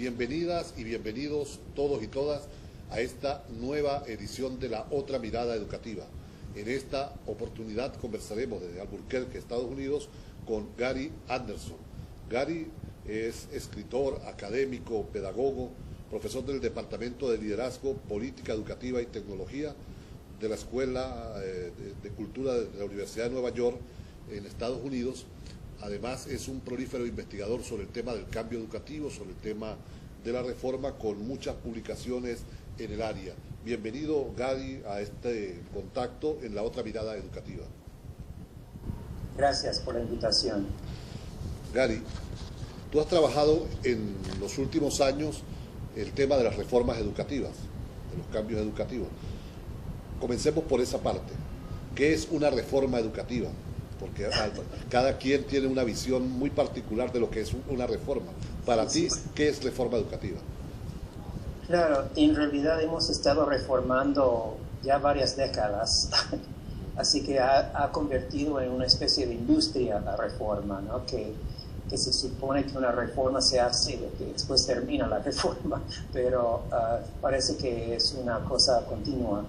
Bienvenidas y bienvenidos todos y todas a esta nueva edición de La Otra Mirada Educativa. En esta oportunidad conversaremos desde Albuquerque, Estados Unidos, con Gary Anderson. Gary es escritor, académico, pedagogo, profesor del Departamento de Liderazgo, Política Educativa y Tecnología de la Escuela de Cultura de la Universidad de Nueva York en Estados Unidos. Además, es un prolífero investigador sobre el tema del cambio educativo, sobre el tema de la reforma, con muchas publicaciones en el área. Bienvenido, Gary, a este contacto en La Otra Mirada Educativa. Gracias por la invitación. Gary, tú has trabajado en los últimos años el tema de las reformas educativas, de los cambios educativos. Comencemos por esa parte. ¿Qué es una reforma educativa? Porque cada quien tiene una visión muy particular de lo que es una reforma. Para ti, ¿qué es reforma educativa? Claro, en realidad hemos estado reformando ya varias décadas, así que ha convertido en una especie de industria la reforma, ¿no? Que se supone que una reforma se hace y que después termina la reforma, pero parece que es una cosa continua.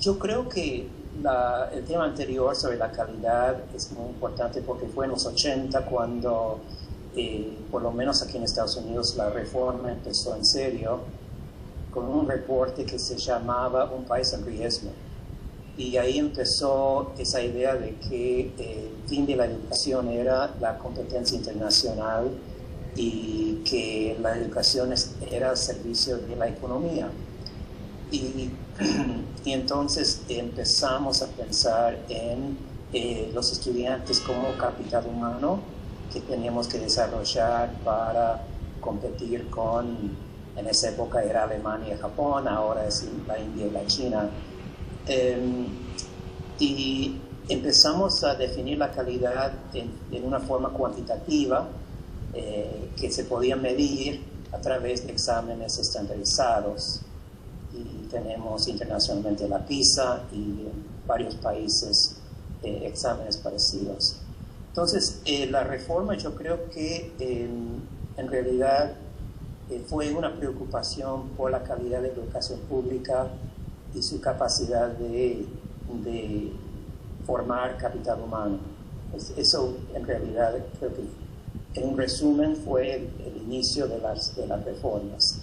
Yo creo que el tema anterior sobre la calidad es muy importante porque fue en los 80 cuando, por lo menos aquí en Estados Unidos, la reforma empezó en serio con un reporte que se llamaba Un País en Riesgo. Y ahí empezó esa idea de que el fin de la educación era la competencia internacional y que la educación era al servicio de la economía. Y entonces empezamos a pensar en los estudiantes como capital humano que teníamos que desarrollar para competir con, en esa época era Alemania y Japón, ahora es la India y la China. Y empezamos a definir la calidad en una forma cuantitativa que se podía medir a través de exámenes estandarizados. Y tenemos internacionalmente la PISA y en varios países exámenes parecidos. Entonces, la reforma yo creo que en realidad fue una preocupación por la calidad de la educación pública y su capacidad de formar capital humano. Eso en realidad creo que en un resumen fue el inicio de las reformas.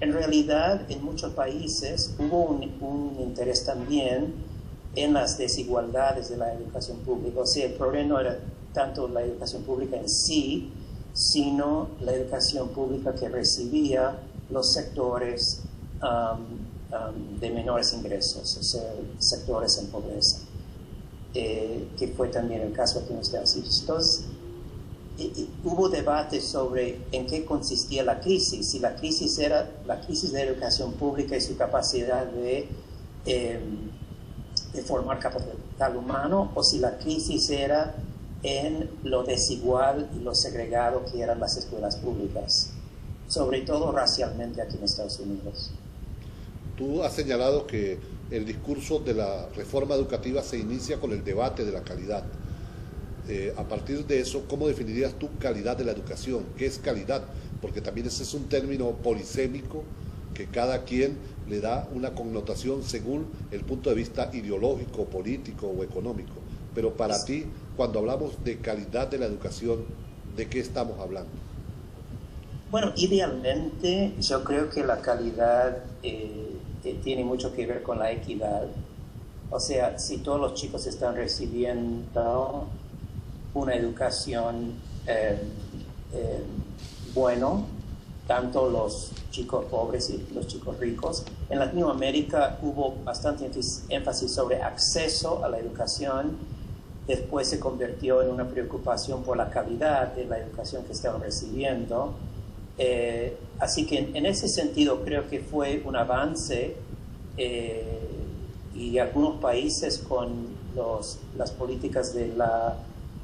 En realidad, en muchos países hubo un interés también en las desigualdades de la educación pública. O sea, el problema no era tanto la educación pública en sí, sino la educación pública que recibía los sectores de menores ingresos, o sea, sectores en pobreza, que fue también el caso aquí en los Estados Unidos. Entonces, hubo debate sobre en qué consistía la crisis, si la crisis era la crisis de educación pública y su capacidad de formar capital humano, o si la crisis era en lo desigual y lo segregado que eran las escuelas públicas, sobre todo racialmente aquí en Estados Unidos. Tú has señalado que el discurso de la reforma educativa se inicia con el debate de la calidad. A partir de eso, ¿cómo definirías tu calidad de la educación? ¿Qué es calidad? Porque también ese es un término polisémico que cada quien le da una connotación según el punto de vista ideológico, político o económico. Pero para ti, cuando hablamos de calidad de la educación, ¿de qué estamos hablando? Bueno, idealmente yo creo que la calidad tiene mucho que ver con la equidad. O sea, si todos los chicos están recibiendo una educación bueno, tanto los chicos pobres y los chicos ricos. En Latinoamérica hubo bastante énfasis sobre acceso a la educación, después se convirtió en una preocupación por la calidad de la educación que estaban recibiendo. Así que en ese sentido creo que fue un avance y algunos países con las políticas de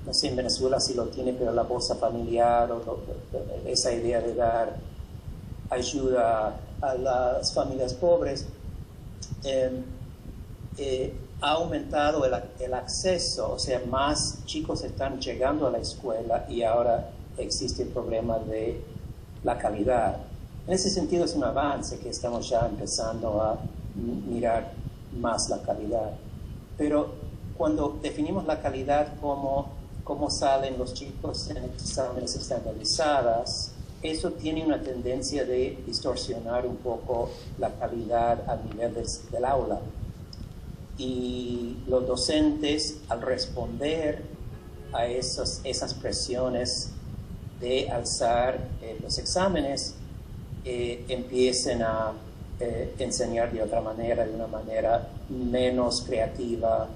no sé en Venezuela si lo tiene, pero la bolsa familiar o esa idea de dar ayuda a las familias pobres, ha aumentado el acceso, o sea, más chicos están llegando a la escuela y ahora existe el problema de la calidad. En ese sentido es un avance que estamos ya empezando a mirar más la calidad. Pero cuando definimos la calidad como cómo salen los chicos en exámenes estandarizadas, eso tiene una tendencia de distorsionar un poco la calidad al nivel del aula. Y los docentes, al responder a esas presiones de alzar los exámenes, empiecen a enseñar de otra manera, de una manera menos creativa,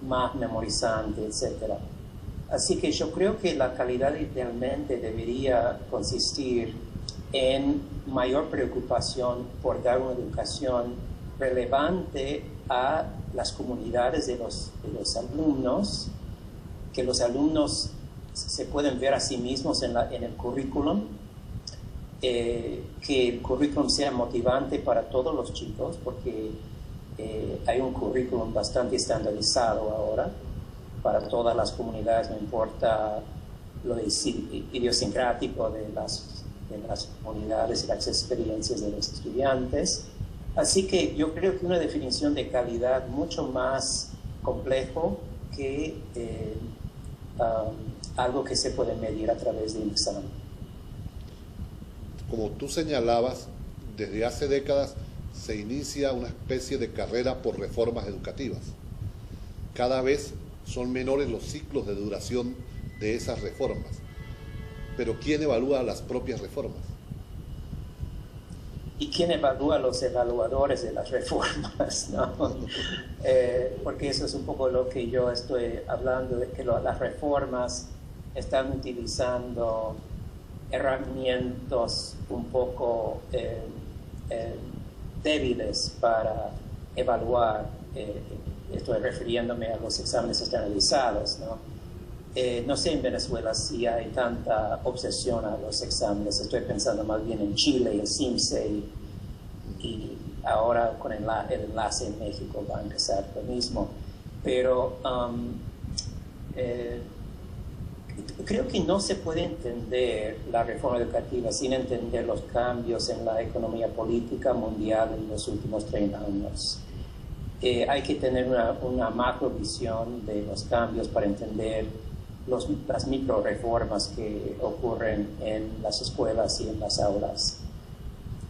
más memorizante, etc. Así que yo creo que la calidad idealmente debería consistir en mayor preocupación por dar una educación relevante a las comunidades de los alumnos, que los alumnos se pueden ver a sí mismos en el currículum, que el currículum sea motivante para todos los chicos, porque hay un currículum bastante estandarizado ahora para todas las comunidades, no importa lo idiosincrático de las comunidades y las experiencias de los estudiantes. Así que yo creo que una definición de calidad mucho más complejo que algo que se puede medir a través de un examen. Como tú señalabas, desde hace décadas se inicia una especie de carrera por reformas educativas. Cada vez son menores los ciclos de duración de esas reformas. Pero ¿quién evalúa las propias reformas? ¿Y quién evalúa los evaluadores de las reformas? ¿No? Porque eso es un poco lo que yo estoy hablando, de que las reformas están utilizando herramientas un poco débiles para evaluar. Estoy refiriéndome a los exámenes estandarizados, ¿no? No sé en Venezuela si hay tanta obsesión a los exámenes. Estoy pensando más bien en Chile y el CIMSE, y ahora con el enlace en México va a empezar lo mismo. Pero creo que no se puede entender la reforma educativa sin entender los cambios en la economía política mundial en los últimos 30 años. Hay que tener una macrovisión de los cambios para entender las micro reformas que ocurren en las escuelas y en las aulas.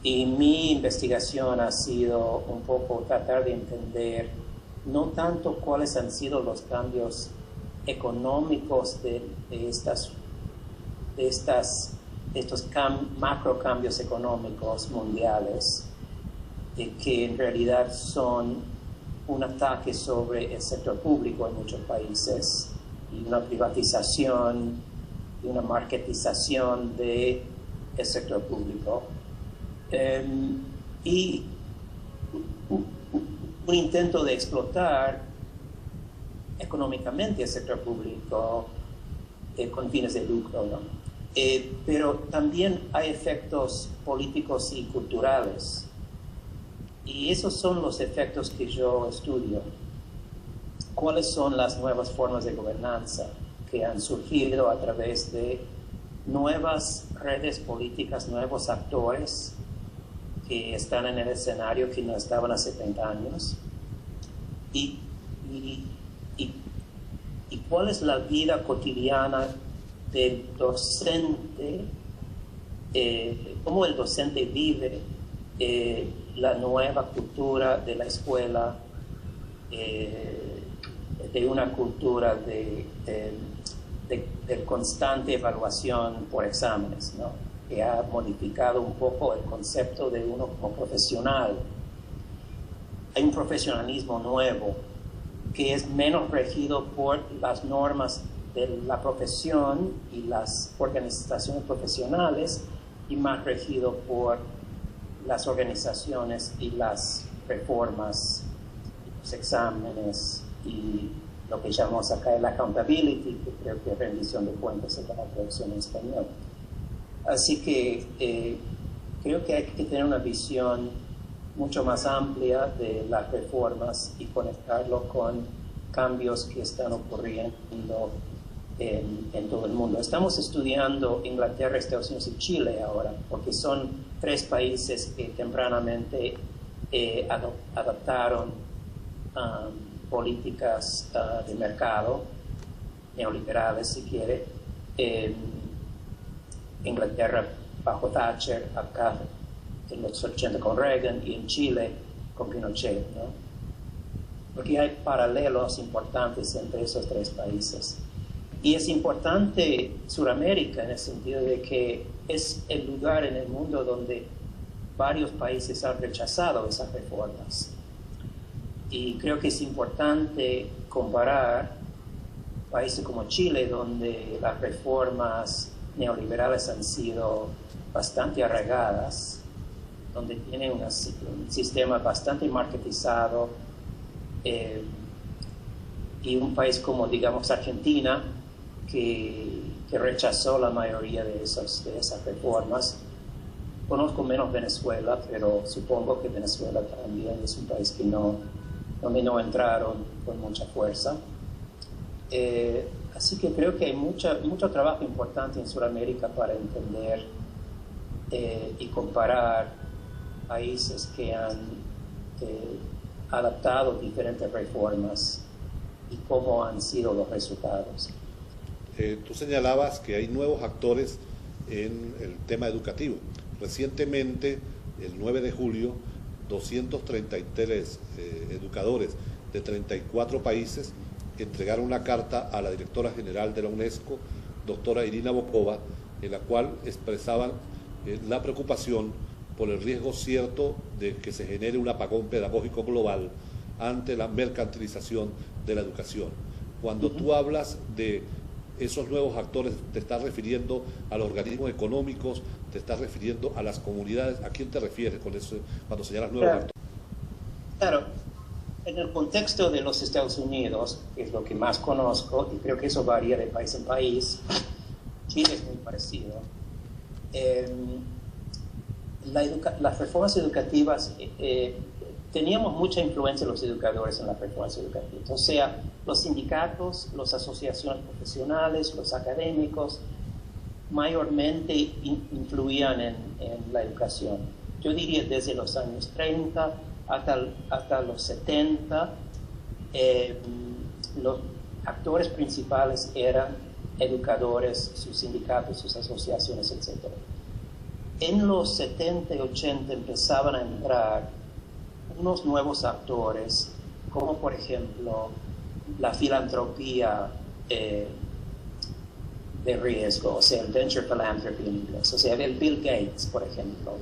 Y mi investigación ha sido un poco tratar de entender no tanto cuáles han sido los cambios económicos de estos macro cambios económicos mundiales, que en realidad son un ataque sobre el sector público en muchos países, y una privatización y una marketización del sector público, y un intento de explotar económicamente el sector público con fines de lucro, ¿no? Pero también hay efectos políticos y culturales, y esos son los efectos que yo estudio. ¿Cuáles son las nuevas formas de gobernanza que han surgido a través de nuevas redes políticas, nuevos actores que están en el escenario que no estaban hace 30 años? ¿Y cuál es la vida cotidiana del docente? ¿Cómo el docente vive la nueva cultura de la escuela, de una cultura de constante evaluación por exámenes, ¿no? Que ha modificado un poco el concepto de uno como profesional? Hay un profesionalismo nuevo que es menos regido por las normas de la profesión y las organizaciones profesionales, y más regido por las organizaciones y las reformas, los exámenes y lo que llamamos acá el accountability, que creo que es rendición de cuentas en la traducción en español. Así que creo que hay que tener una visión mucho más amplia de las reformas y conectarlo con cambios que están ocurriendo en todo el mundo. Estamos estudiando Inglaterra, Estados Unidos y Chile ahora, porque son 3 países que tempranamente adoptaron políticas de mercado, neoliberales si quiere. Inglaterra bajo Thatcher, acá en los 80 con Reagan y en Chile con Pinochet, ¿no? Porque hay paralelos importantes entre esos 3 países. Y es importante Sudamérica en el sentido de que es el lugar en el mundo donde varios países han rechazado esas reformas. Y creo que es importante comparar países como Chile, donde las reformas neoliberales han sido bastante arraigadas, donde tienen un sistema bastante marketizado, y un país como, digamos, Argentina, que rechazó la mayoría de esas reformas. Conozco menos Venezuela, pero supongo que Venezuela también es un país que donde no entraron con mucha fuerza. Así que creo que hay mucho trabajo importante en Sudamérica para entender y comparar países que han adaptado diferentes reformas y cómo han sido los resultados. Tú señalabas que hay nuevos actores en el tema educativo. Recientemente, el 9 de julio, 233 educadores de 34 países entregaron una carta a la directora general de la UNESCO, doctora Irina Bokova, en la cual expresaban la preocupación por el riesgo cierto de que se genere un apagón pedagógico global ante la mercantilización de la educación. Cuando tú hablas de esos nuevos actores, ¿te estás refiriendo a los organismos económicos? ¿Te estás refiriendo a las comunidades? ¿A quién te refieres con eso cuando señalas nuevos actores? Claro, en el contexto de los Estados Unidos, que es lo que más conozco, y creo que eso varía de país en país, Chile es muy parecido. Las reformas educativas, teníamos mucha influencia los educadores en las reformas educativas, o sea, los sindicatos, las asociaciones profesionales, los académicos, mayormente influían en la educación. Yo diría desde los años 30 hasta los 70, los actores principales eran educadores, sus sindicatos, sus asociaciones, etc. En los 70 y 80 empezaban a entrar unos nuevos actores, como por ejemplo la filantropía de riesgo, o sea, el venture philanthropy en inglés, o sea, el Bill Gates, por ejemplo,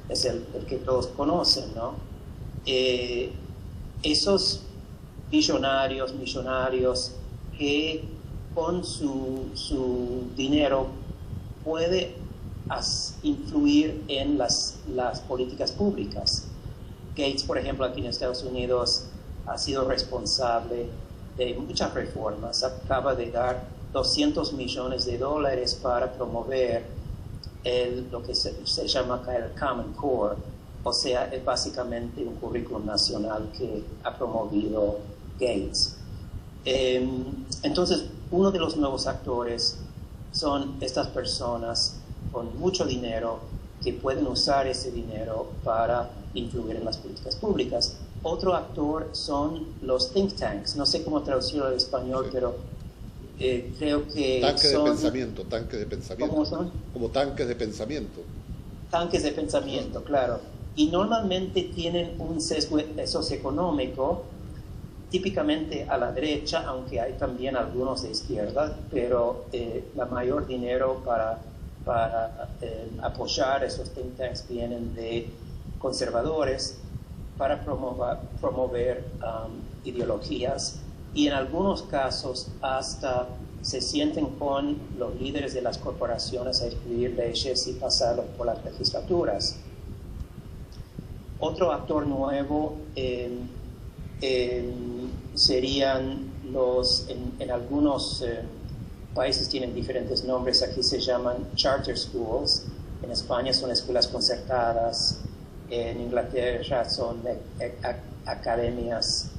es el que todos conocen, ¿no? Esos millonarios que con su dinero puede influir en las políticas públicas. Gates, por ejemplo, aquí en Estados Unidos ha sido responsable de muchas reformas. Acaba de dar $200 millones para promover lo que se llama acá el Common Core, o sea, es básicamente un currículum nacional que ha promovido Gates. Entonces, uno de los nuevos actores son estas personas con mucho dinero que pueden usar ese dinero para influir en las políticas públicas. Otro actor son los think tanks. No sé cómo traducirlo al español, sí, pero creo que tanques de pensamiento. ¿Cómo son? Como tanques de pensamiento. Tanques de pensamiento, claro. Y normalmente tienen un sesgo socioeconómico, típicamente a la derecha, aunque hay también algunos de izquierda, pero la mayor dinero para apoyar esos think tanks vienen de conservadores para promover ideologías, y en algunos casos hasta se sienten con los líderes de las corporaciones a escribir leyes y pasarlos por las legislaturas. Otro actor nuevo serían en algunos países tienen diferentes nombres, aquí se llaman charter schools, en España son escuelas concertadas, en Inglaterra son academias,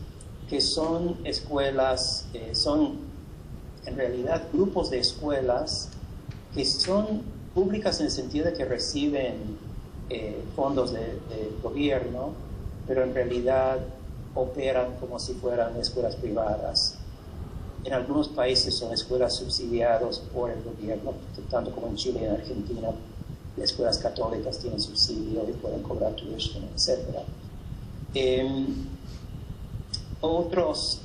que son escuelas, son en realidad grupos de escuelas que son públicas en el sentido de que reciben fondos de gobierno, pero en realidad operan como si fueran escuelas privadas. En algunos países son escuelas subsidiadas por el gobierno, tanto como en Chile y en Argentina. Las escuelas católicas tienen subsidio y pueden cobrar tuition, etc. Otros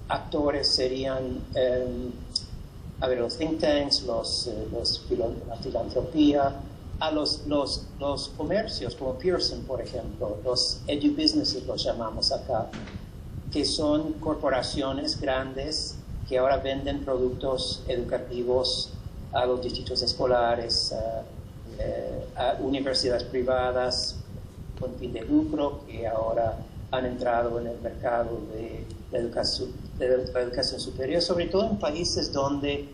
actores serían los think tanks, la filantropía, a los comercios como Pearson, por ejemplo, los edu-businesses los llamamos acá, que son corporaciones grandes que ahora venden productos educativos a los distritos escolares, a universidades privadas con fin de lucro, que ahora han entrado en el mercado de la educación superior, sobre todo en países donde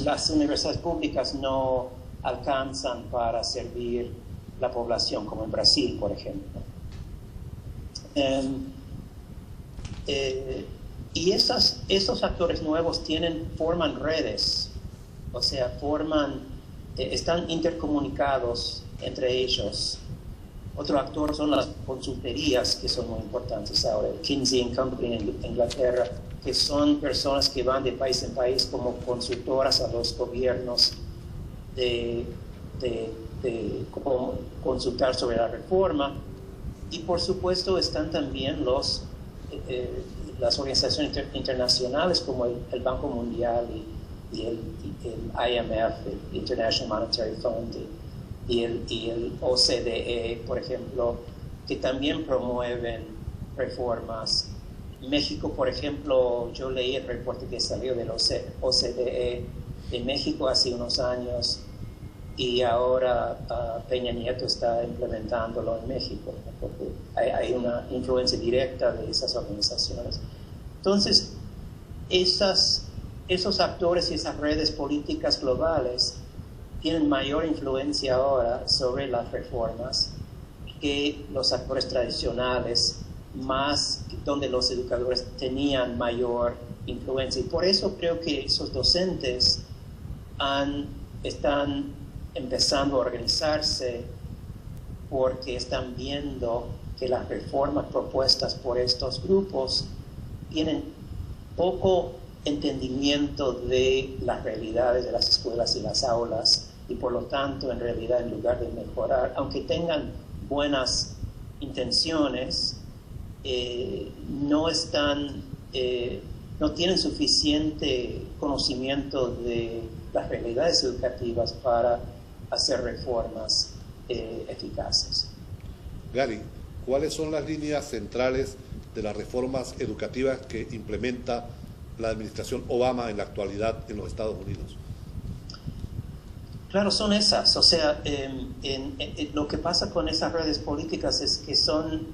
las universidades públicas no alcanzan para servir la población, como en Brasil, por ejemplo. Y esos actores nuevos forman redes, o sea, están intercomunicados entre ellos. Otro actor son las consultorías, que son muy importantes ahora, Kinsey & Company en Inglaterra, que son personas que van de país en país como consultoras a los gobiernos de cómo consultar sobre la reforma. Y por supuesto están también las organizaciones internacionales como el Banco Mundial y el IMF, el International Monetary Fund, y el OCDE, por ejemplo, que también promueven reformas. México, por ejemplo, yo leí el reporte que salió del OCDE de México hace unos años, y ahora Peña Nieto está implementándolo en México, porque hay una influencia directa de esas organizaciones. Entonces, esos actores y esas redes políticas globales tienen mayor influencia ahora sobre las reformas que los actores tradicionales, más donde los educadores tenían mayor influencia. Y por eso creo que esos docentes están empezando a organizarse, porque están viendo que las reformas propuestas por estos grupos tienen poco entendimiento de las realidades de las escuelas y las aulas, y por lo tanto, en realidad, en lugar de mejorar, aunque tengan buenas intenciones, no tienen suficiente conocimiento de las realidades educativas para hacer reformas eficaces. Gary, ¿cuáles son las líneas centrales de las reformas educativas que implementa la administración Obama en la actualidad en los Estados Unidos? Claro, son esas. O sea, lo que pasa con esas redes políticas es que son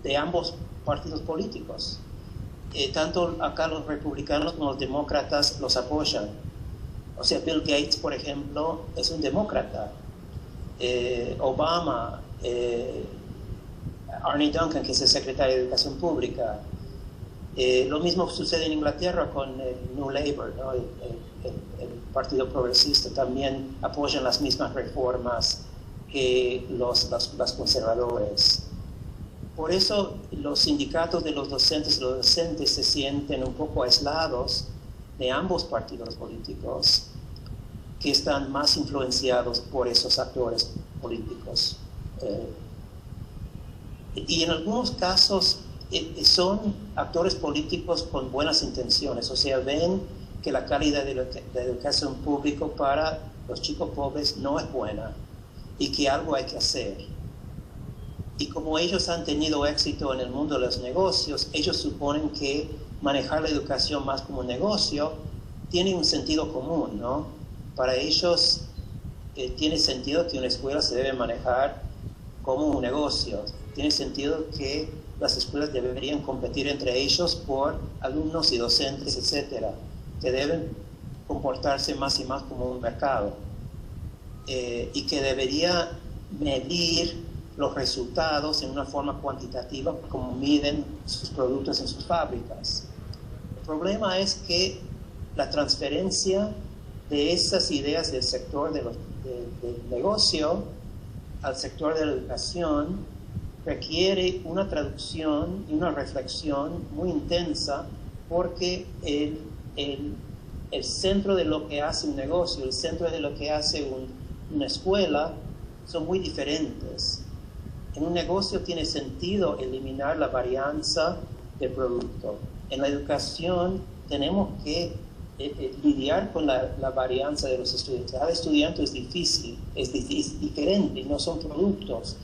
de ambos partidos políticos. Tanto acá los republicanos como los demócratas los apoyan. O sea, Bill Gates, por ejemplo, es un demócrata. Obama, Arne Duncan, que es el secretario de Educación Pública. Lo mismo sucede en Inglaterra con el New Labour, ¿no? El Partido Progresista también apoyan las mismas reformas que los conservadores. Por eso los sindicatos de los docentes y los docentes se sienten un poco aislados de ambos partidos políticos, que están más influenciados por esos actores políticos. Y en algunos casos son actores políticos con buenas intenciones, o sea, ven que la calidad de la educación pública para los chicos pobres no es buena y que algo hay que hacer. Y como ellos han tenido éxito en el mundo de los negocios, ellos suponen que manejar la educación más como un negocio tiene un sentido común, ¿no? Para ellos tiene sentido que una escuela se debe manejar como un negocio. Tiene sentido que las escuelas deberían competir entre ellos por alumnos y docentes, etcétera, que deben comportarse más y más como un mercado, y que debería medir los resultados en una forma cuantitativa como miden sus productos en sus fábricas. El problema es que la transferencia de esas ideas del sector del negocio al sector de la educación requiere una traducción y una reflexión muy intensa, porque el centro de lo que hace un negocio, el centro de lo que hace una escuela, son muy diferentes. En un negocio tiene sentido eliminar la varianza del producto. En la educación tenemos que lidiar con la varianza de los estudiantes. Cada estudiante es difícil, es diferente, no son productos.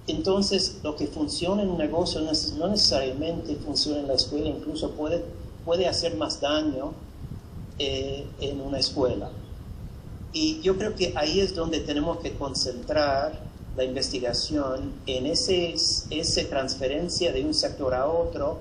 Entonces, lo que funciona en un negocio no necesariamente funciona en la escuela, incluso puede hacer más daño en una escuela. Y yo creo que ahí es donde tenemos que concentrar la investigación, en esa transferencia de un sector a otro,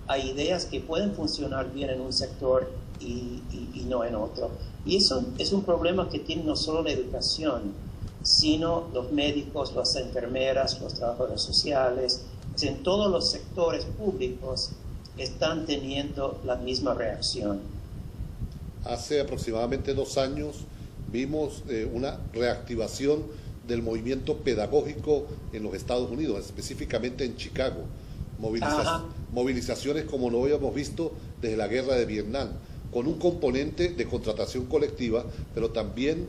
a ideas que pueden funcionar bien en un sector y no en otro. Y eso es un problema que tiene no solo la educación, sino los médicos, las enfermeras, los trabajadores sociales. En todos los sectores públicos están teniendo la misma reacción. Hace aproximadamente 2 años vimos una reactivación del movimiento pedagógico en los Estados Unidos, específicamente en Chicago. Movilizaciones como no habíamos visto desde la guerra de Vietnam, con un componente de contratación colectiva, pero también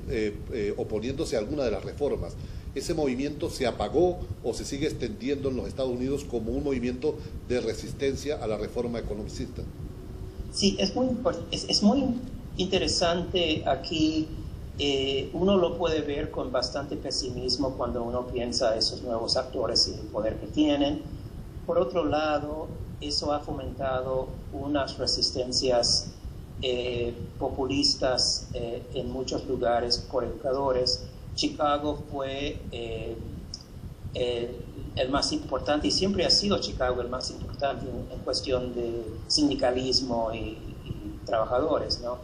oponiéndose a alguna de las reformas. ¿Ese movimiento se apagó o se sigue extendiendo en los Estados Unidos como un movimiento de resistencia a la reforma economicista? Sí, es muy interesante aquí. Uno lo puede ver con bastante pesimismo cuando uno piensa esos nuevos actores y el poder que tienen. Por otro lado, eso ha fomentado unas resistencias populistas en muchos lugares por educadores. Chicago fue el más importante, y siempre ha sido Chicago el más importante en cuestión de sindicalismo y trabajadores, ¿no?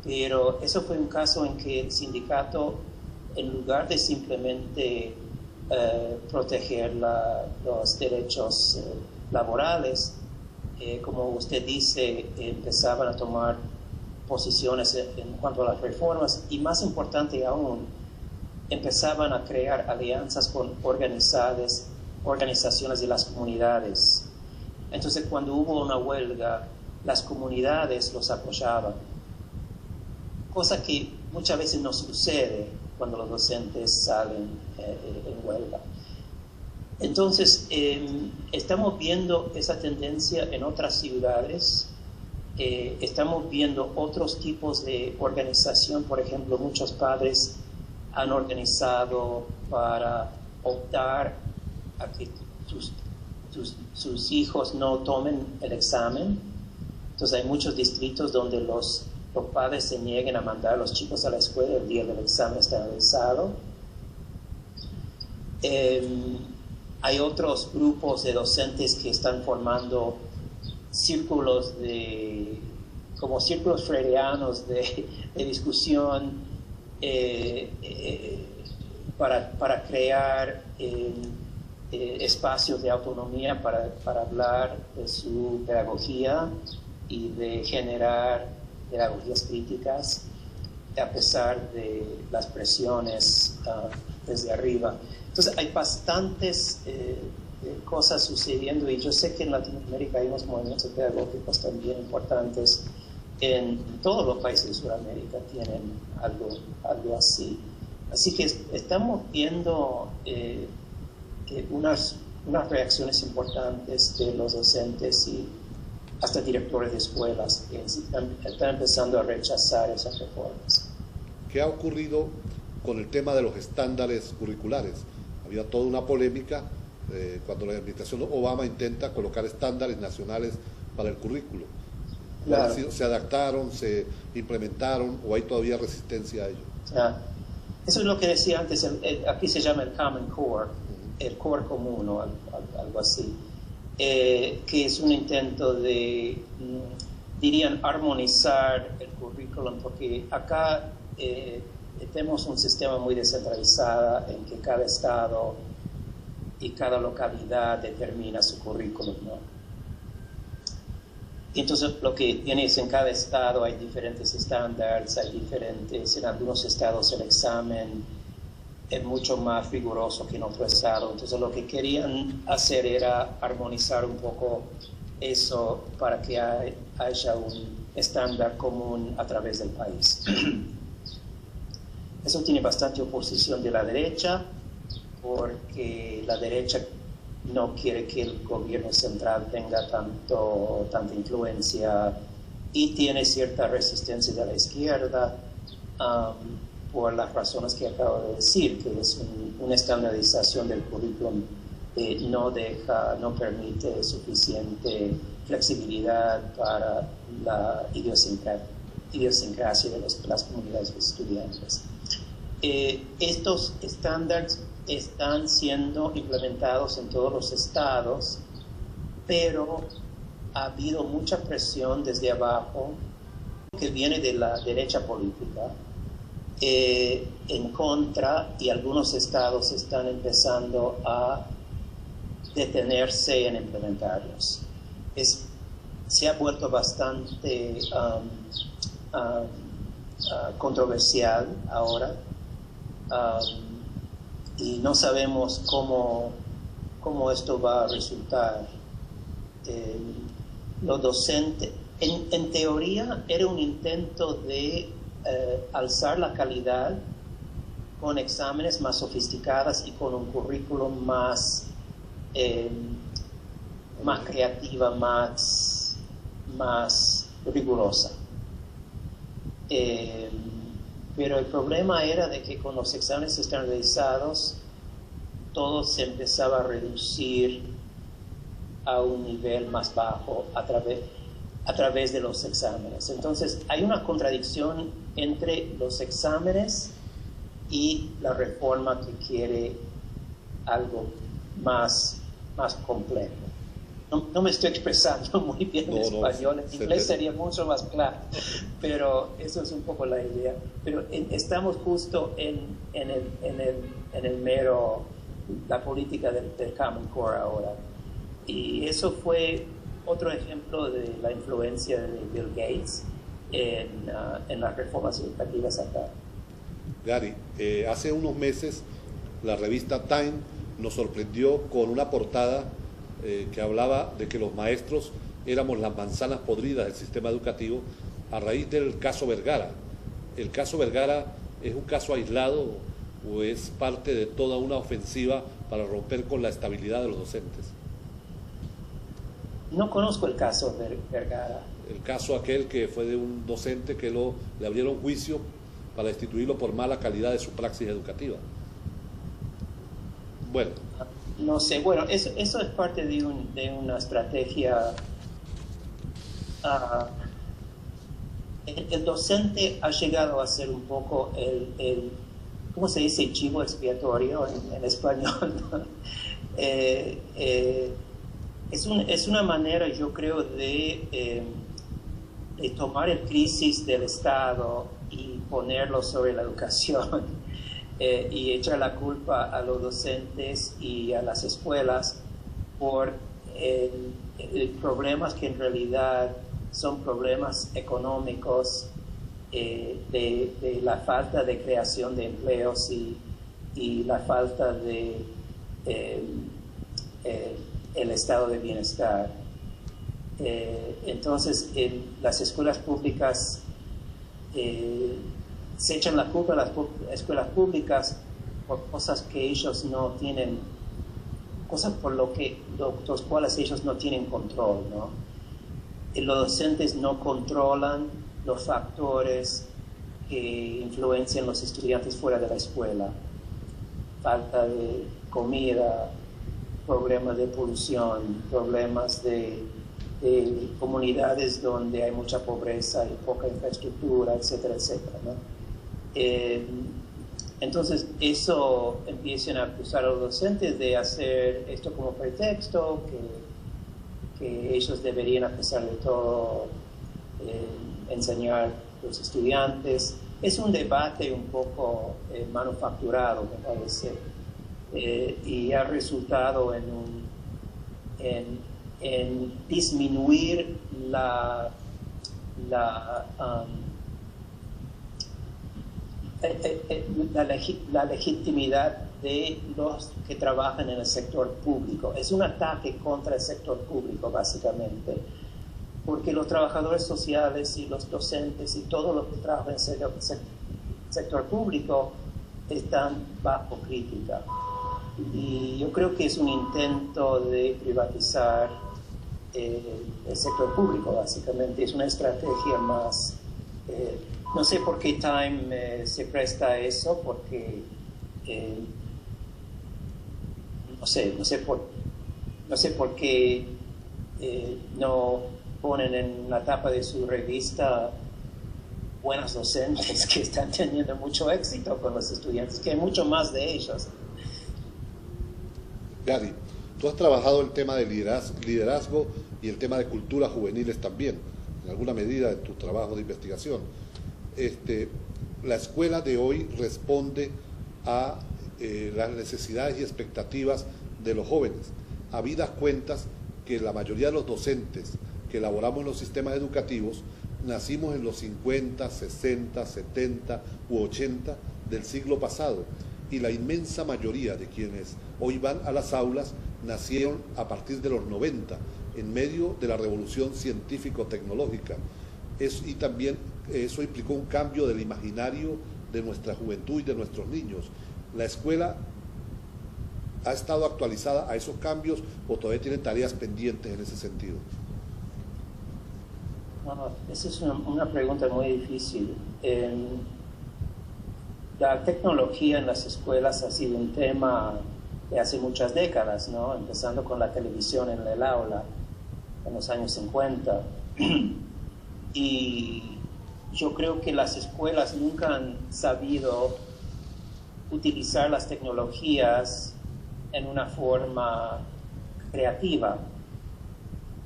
Pero eso fue un caso en que el sindicato, en lugar de simplemente proteger los derechos laborales, como usted dice, empezaban a tomar posiciones en cuanto a las reformas, y más importante aún, empezaban a crear alianzas con organizaciones de las comunidades. Entonces, cuando hubo una huelga, las comunidades los apoyaban, cosa que muchas veces no sucede cuando los docentes salen en huelga. Entonces, estamos viendo esa tendencia en otras ciudades. Estamos viendo otros tipos de organización. Por ejemplo, muchos padres han organizado para optar a que sus hijos no tomen el examen. Entonces, hay muchos distritos donde los padres se nieguen a mandar a los chicos a la escuela el día del examen estandarizado. Hay otros grupos de docentes que están formando círculos como círculos freudianos de discusión para crear espacios de autonomía para hablar de su pedagogía y de generar pedagogías críticas a pesar de las presiones desde arriba. Entonces hay bastantes cosas sucediendo, y yo sé que en Latinoamérica hay unos movimientos pedagógicos también importantes. En todos los países de Sudamérica tienen algo así. Así que estamos viendo unas reacciones importantes de los docentes y hasta directores de escuelas que están empezando a rechazar esas reformas. ¿Qué ha ocurrido con el tema de los estándares curriculares? Había toda una polémica cuando la administración Obama intenta colocar estándares nacionales para el currículo. Claro. ¿Se adaptaron, se implementaron o hay todavía resistencia a ello? Eso es lo que decía antes, aquí se llama el Common Core, el core común o algo así, que es un intento de, dirían, armonizar el currículum, porque acá tenemos un sistema muy descentralizado en que cada estado y cada localidad determina su currículum, ¿no? Y entonces lo que tienes en cada estado hay diferentes estándares, en algunos estados el examen es mucho más riguroso que en otro estado. Entonces lo que querían hacer era armonizar un poco eso para que haya un estándar común a través del país. Eso tiene bastante oposición de la derecha, porque la derecha no quiere que el gobierno central tenga tanta influencia, y tiene cierta resistencia de la izquierda, por las razones que acabo de decir, que es una estandarización del currículum no permite suficiente flexibilidad para la idiosincrasia de las comunidades de estudiantes. Estos estándares están siendo implementados en todos los estados, pero ha habido mucha presión desde abajo que viene de la derecha política en contra, y algunos estados están empezando a detenerse en implementarlos. Se ha vuelto bastante controversial ahora, y no sabemos cómo esto va a resultar. Los docentes, en teoría, era un intento de alzar la calidad con exámenes más sofisticados y con un currículum más creativa, más rigurosa. Pero el problema era de que con los exámenes estandarizados todo se empezaba a reducir a un nivel más bajo a través de los exámenes. Entonces hay una contradicción entre los exámenes y la reforma que quiere algo más complejo. No me estoy expresando muy bien en español, en inglés sería mucho más claro, pero eso es un poco la idea. Pero estamos justo en el mero, la política del Common Core ahora. Y eso fue otro ejemplo de la influencia de Bill Gates en las reformas educativas acá. Gary, hace unos meses la revista Time nos sorprendió con una portada que hablaba de que los maestros éramos las manzanas podridas del sistema educativo a raíz del caso Vergara. ¿El caso Vergara es un caso aislado o es parte de toda una ofensiva para romper con la estabilidad de los docentes? No conozco el caso de Vergara. El caso aquel que fue de un docente que le abrieron juicio para destituirlo por mala calidad de su praxis educativa. Bueno. No sé, bueno, eso es parte de una estrategia. El docente ha llegado a ser un poco ¿cómo se dice? Chivo expiatorio en español. Es una manera, yo creo, de tomar el crisis del Estado y ponerlo sobre la educación. Y echar la culpa a los docentes y a las escuelas por problemas que en realidad son problemas económicos, de la falta de creación de empleos y la falta de el estado de bienestar. Entonces, las escuelas públicas se echan la culpa a las escuelas públicas por cosas que ellos no tienen, cosas por los cuales ellos no tienen control, ¿no? Los docentes no controlan los factores que influencian los estudiantes fuera de la escuela. Falta de comida, problemas de polución, problemas de comunidades donde hay mucha pobreza y poca infraestructura, etcétera, etcétera, ¿no? Entonces eso empiezan a acusar a los docentes de hacer esto como pretexto, que ellos deberían, a pesar de todo, enseñar a los estudiantes. es un debate un poco manufacturado, me parece, y ha resultado en disminuir la legitimidad de los que trabajan en el sector público. Es un ataque contra el sector público, básicamente, porque los trabajadores sociales y los docentes y todos los que trabajan en el sector público están bajo crítica. Y yo creo que es un intento de privatizar el sector público, básicamente. Es una estrategia más... no sé por qué Time se presta a eso, porque no sé por qué no ponen en la tapa de su revista buenos docentes que están teniendo mucho éxito con los estudiantes, que hay mucho más de ellos. Gary, tú has trabajado el tema de liderazgo y el tema de culturas juveniles también, en alguna medida en tu trabajo de investigación. La escuela de hoy responde a las necesidades y expectativas de los jóvenes, habidas cuentas que la mayoría de los docentes que elaboramos en los sistemas educativos nacimos en los 50, 60, 70 u 80 del siglo pasado, y la inmensa mayoría de quienes hoy van a las aulas nacieron a partir de los 90, en medio de la revolución científico-tecnológica. Y también eso implicó un cambio del imaginario de nuestra juventud y de nuestros niños. ¿La escuela ha estado actualizada a esos cambios o todavía tiene tareas pendientes en ese sentido? No, esa es una pregunta muy difícil. La tecnología en las escuelas ha sido un tema de hace muchas décadas, ¿no? Empezando con la televisión en el aula en los años 50. Y yo creo que las escuelas nunca han sabido utilizar las tecnologías en una forma creativa.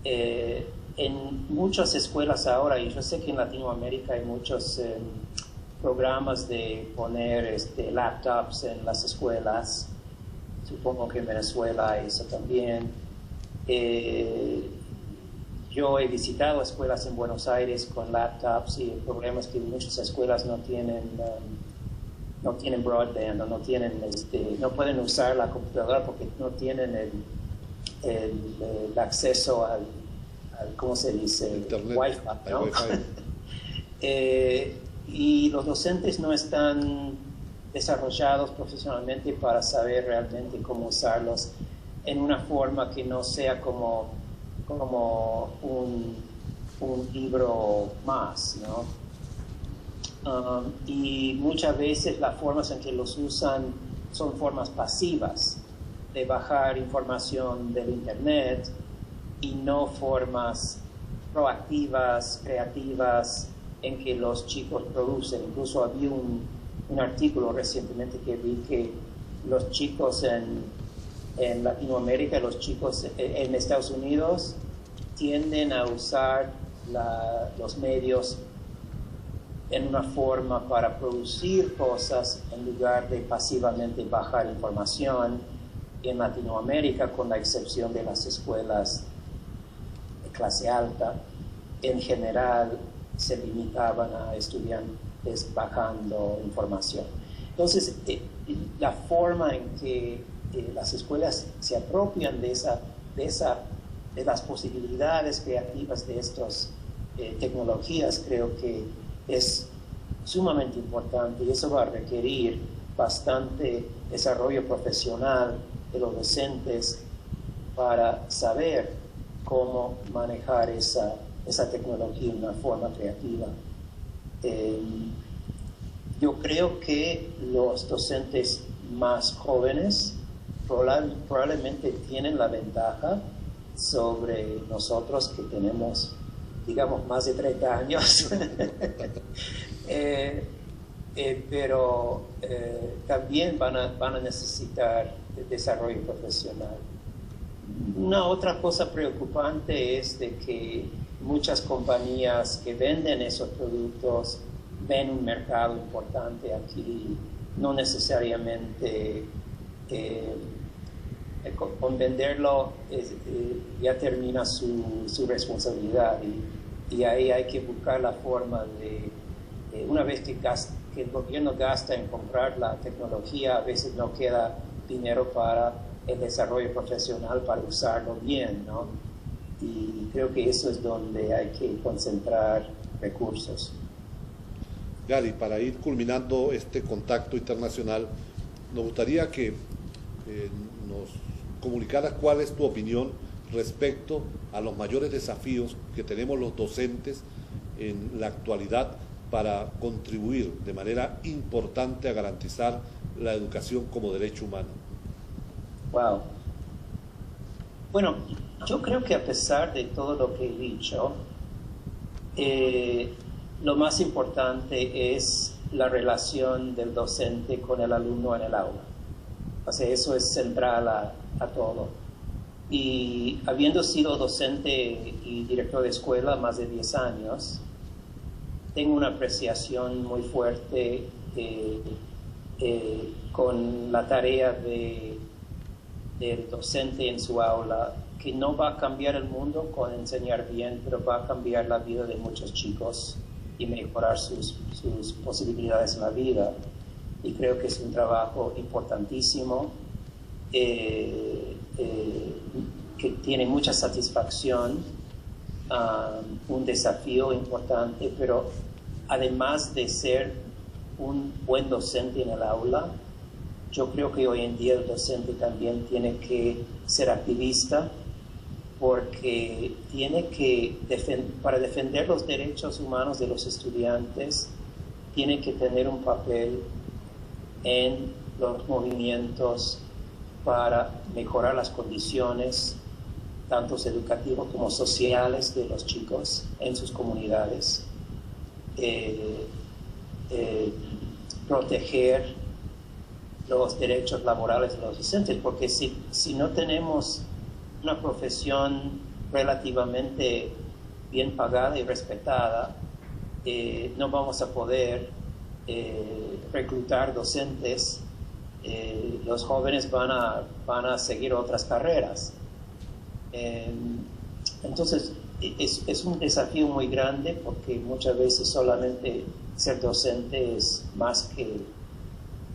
En muchas escuelas ahora, y yo sé que en Latinoamérica hay muchos programas de poner laptops en las escuelas, supongo que en Venezuela hay eso también. Yo he visitado escuelas en Buenos Aires con laptops, y el problema es que muchas escuelas no tienen broadband, o no pueden usar la computadora porque no tienen el acceso al ¿cómo se dice? Internet, Wi-Fi, ¿no? Y los docentes no están desarrollados profesionalmente para saber realmente cómo usarlos en una forma que no sea como un libro más, ¿no? Y muchas veces las formas en que los usan son formas pasivas de bajar información del internet, y no formas proactivas, creativas, en que los chicos producen. Incluso había un artículo recientemente que vi que los chicos en Latinoamérica, los chicos en Estados Unidos, tienden a usar los medios en una forma para producir cosas en lugar de pasivamente bajar información. En Latinoamérica, con la excepción de las escuelas de clase alta, en general se limitaban a estudiantes bajando información. Entonces, la forma en que las escuelas se apropian de las posibilidades creativas de estas tecnologías, creo que es sumamente importante, y eso va a requerir bastante desarrollo profesional de los docentes para saber cómo manejar esa tecnología de una forma creativa. Yo creo que los docentes más jóvenes probablemente tienen la ventaja sobre nosotros que tenemos, digamos, más de 30 años. Pero también van a necesitar desarrollo profesional. Una otra cosa preocupante es de que muchas compañías que venden esos productos ven un mercado importante aquí, no necesariamente con venderlo ya termina su responsabilidad y ahí hay que buscar la forma de, una vez que el gobierno gasta en comprar la tecnología, a veces no queda dinero para el desarrollo profesional, para usarlo bien, ¿no? Y creo que eso es donde hay que concentrar recursos. Gary, para ir culminando este contacto internacional, nos gustaría que nos comunicaras cuál es tu opinión respecto a los mayores desafíos que tenemos los docentes en la actualidad para contribuir de manera importante a garantizar la educación como derecho humano. Wow. Bueno, yo creo que a pesar de todo lo que he dicho, lo más importante es la relación del docente con el alumno en el aula. O sea, eso es central a todo. Y habiendo sido docente y director de escuela más de 10 años, tengo una apreciación muy fuerte con la tarea del docente en su aula, que no va a cambiar el mundo con enseñar bien, pero va a cambiar la vida de muchos chicos y mejorar sus posibilidades en la vida. Y creo que es un trabajo importantísimo, que tiene mucha satisfacción, un desafío importante, pero además de ser un buen docente en el aula, yo creo que hoy en día el docente también tiene que ser activista, porque tiene que, para defender los derechos humanos de los estudiantes, tiene que tener un papel en los movimientos para mejorar las condiciones, tanto educativas como sociales, de los chicos en sus comunidades, proteger los derechos laborales de los docentes, porque si no tenemos una profesión relativamente bien pagada y respetada, no vamos a poder reclutar docentes. Los jóvenes van a seguir otras carreras. Entonces es un desafío muy grande, porque muchas veces solamente ser docente es más que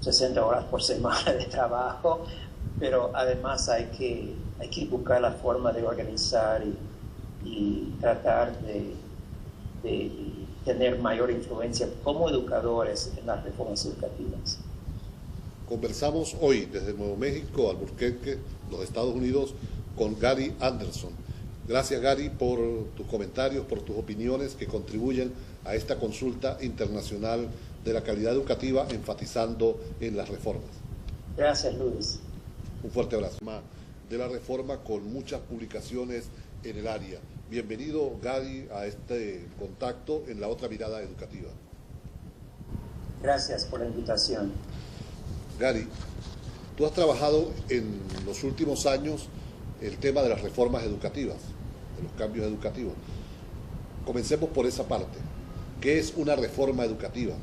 60 horas por semana de trabajo, pero además hay que buscar la forma de organizar y tratar de tener mayor influencia como educadores en las reformas educativas. Conversamos hoy desde Nuevo México, Albuquerque, los Estados Unidos, con Gary Anderson. Gracias, Gary, por tus comentarios, por tus opiniones que contribuyen a esta consulta internacional de la calidad educativa, enfatizando en las reformas. Gracias, Luis. Un fuerte abrazo. De la reforma, con muchas publicaciones en el área. Bienvenido, Gary, a este contacto en la otra mirada educativa. Gracias por la invitación. Gary, tú has trabajado en los últimos años el tema de las reformas educativas, de los cambios educativos. Comencemos por esa parte. ¿Qué es una reforma educativa?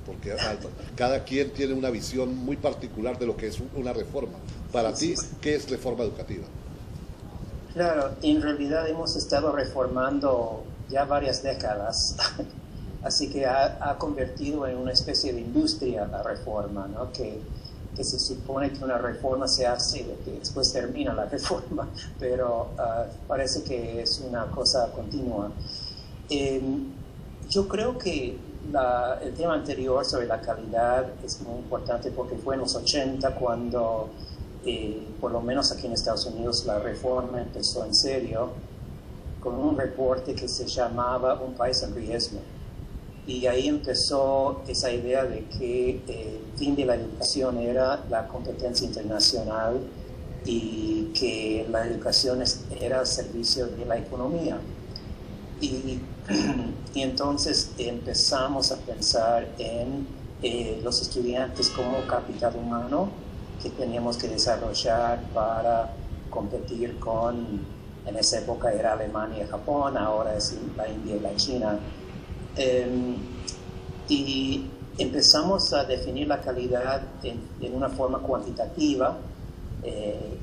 Porque cada quien tiene una visión muy particular de lo que es una reforma. Para ti, ¿qué es reforma educativa? Claro, en realidad hemos estado reformando ya varias décadas, así que ha convertido en una especie de industria la reforma, ¿no? Que se supone que una reforma se hace y que después termina la reforma, pero parece que es una cosa continua. Yo creo que el tema anterior sobre la calidad es muy importante, porque fue en los 80 cuando, por lo menos aquí en Estados Unidos, la reforma empezó en serio, con un reporte que se llamaba Un País en Riesgo. Y ahí empezó esa idea de que el fin de la educación era la competencia internacional y que la educación era al servicio de la economía. Y entonces empezamos a pensar en los estudiantes como capital humano que teníamos que desarrollar para competir con, en esa época era Alemania y Japón, ahora es la India y la China. Y empezamos a definir la calidad en una forma cuantitativa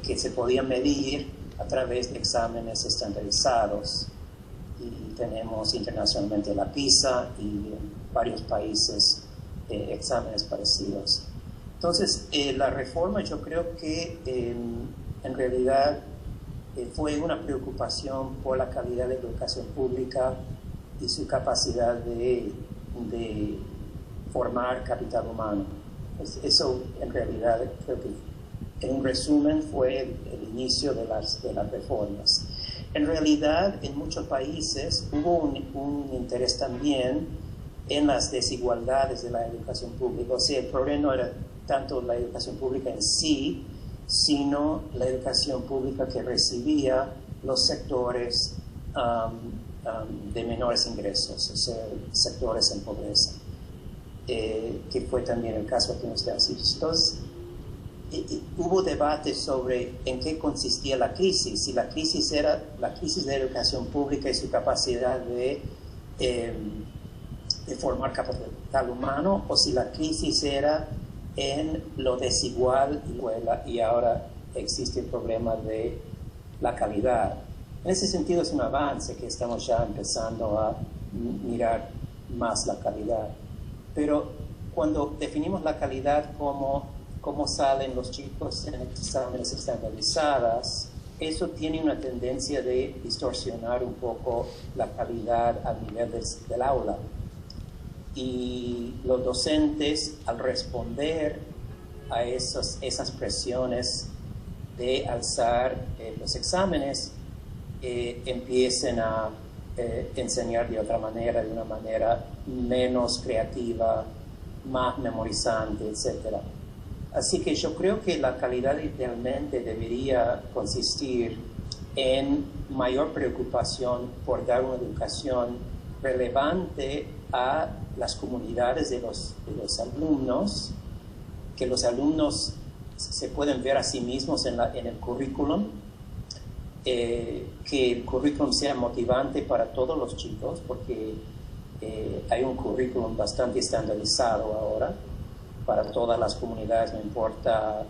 que se podía medir a través de exámenes estandarizados. Y tenemos internacionalmente la PISA y en varios países exámenes parecidos. Entonces, la reforma yo creo que en realidad fue una preocupación por la calidad de la educación pública y su capacidad de formar capital humano. Eso en realidad creo que en un resumen fue el inicio de las reformas. En realidad en muchos países hubo un interés también en las desigualdades de la educación pública. O sea, el problema no era tanto la educación pública en sí, sino la educación pública que recibía los sectores de menores ingresos, o sea, sectores en pobreza, que fue también el caso aquí en los Estados Unidos. Entonces, hubo debate sobre en qué consistía la crisis, si la crisis era la crisis de educación pública y su capacidad de formar capital humano, o si la crisis era en lo desigual y ahora existe el problema de la calidad. En ese sentido es un avance que estamos ya empezando a mirar más la calidad. Pero cuando definimos la calidad como cómo salen los chicos en exámenes estandarizadas, eso tiene una tendencia de distorsionar un poco la calidad a nivel del aula. Y los docentes, al responder a esas presiones de alzar los exámenes, empiecen a enseñar de otra manera, de una manera menos creativa, más memorizante, etc. Así que yo creo que la calidad idealmente debería consistir en mayor preocupación por dar una educación relevante a las comunidades de los alumnos, que los alumnos se pueden ver a sí mismos en el currículum, que el currículum sea motivante para todos los chicos, porque hay un currículum bastante estandarizado ahora para todas las comunidades, no importa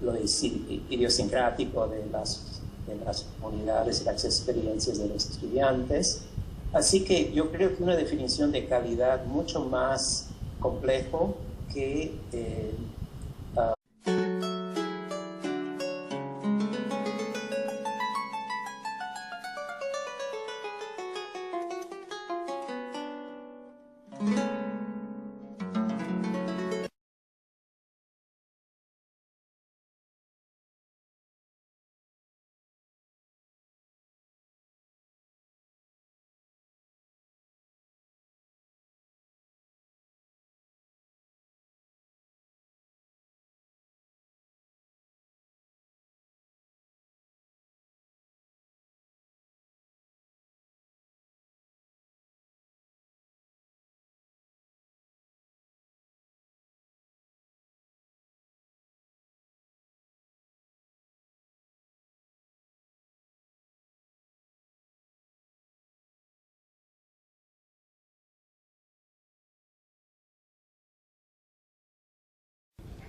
lo idiosincrático de las comunidades y las experiencias de los estudiantes. Así que yo creo que una definición de calidad mucho más complejo que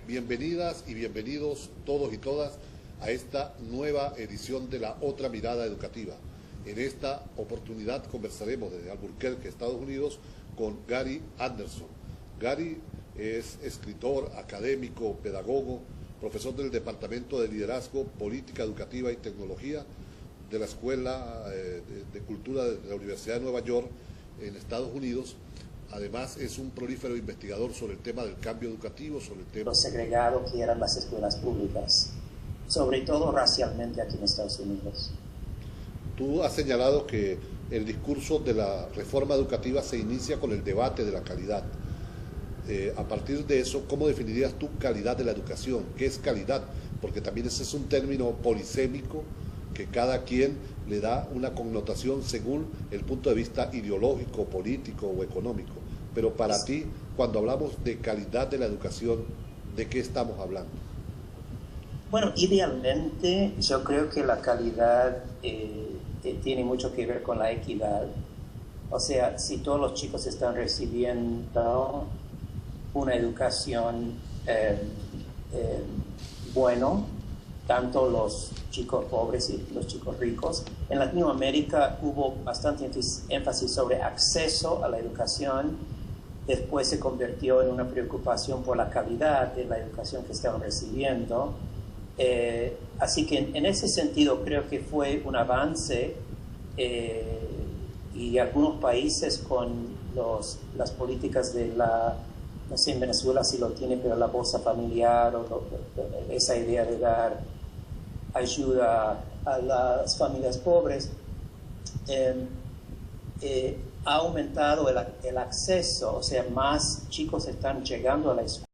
Bienvenidas y bienvenidos todos y todas a esta nueva edición de la Otra Mirada Educativa. En esta oportunidad conversaremos desde Albuquerque, Estados Unidos, con Gary Anderson. Gary es escritor, académico, pedagogo, profesor del Departamento de Liderazgo, Política Educativa y Tecnología de la Escuela de Cultura de la Universidad de Nueva York en Estados Unidos. Además, es un prolífero investigador sobre el tema del cambio educativo, sobre el tema... lo segregado que eran las escuelas públicas, sobre todo racialmente aquí en Estados Unidos. Tú has señalado que el discurso de la reforma educativa se inicia con el debate de la calidad. A partir de eso, ¿cómo definirías tu calidad de la educación? ¿Qué es calidad? Porque también ese es un término polisémico que cada quien le da una connotación según el punto de vista ideológico, político o económico. Pero para ti, cuando hablamos de calidad de la educación, ¿de qué estamos hablando? Bueno, idealmente yo creo que la calidad tiene mucho que ver con la equidad O sea, si todos los chicos están recibiendo una educación bueno, tanto los chicos pobres y los chicos ricos. En Latinoamérica hubo bastante énfasis sobre acceso a la educación. Después se convirtió en una preocupación por la calidad de la educación que estaban recibiendo. Así que en ese sentido creo que fue un avance y algunos países con las políticas de no sé en Venezuela si lo tiene, pero la bolsa familiar o esa idea de dar ayuda a las familias pobres, ha aumentado el acceso, o sea, más chicos están llegando a la escuela.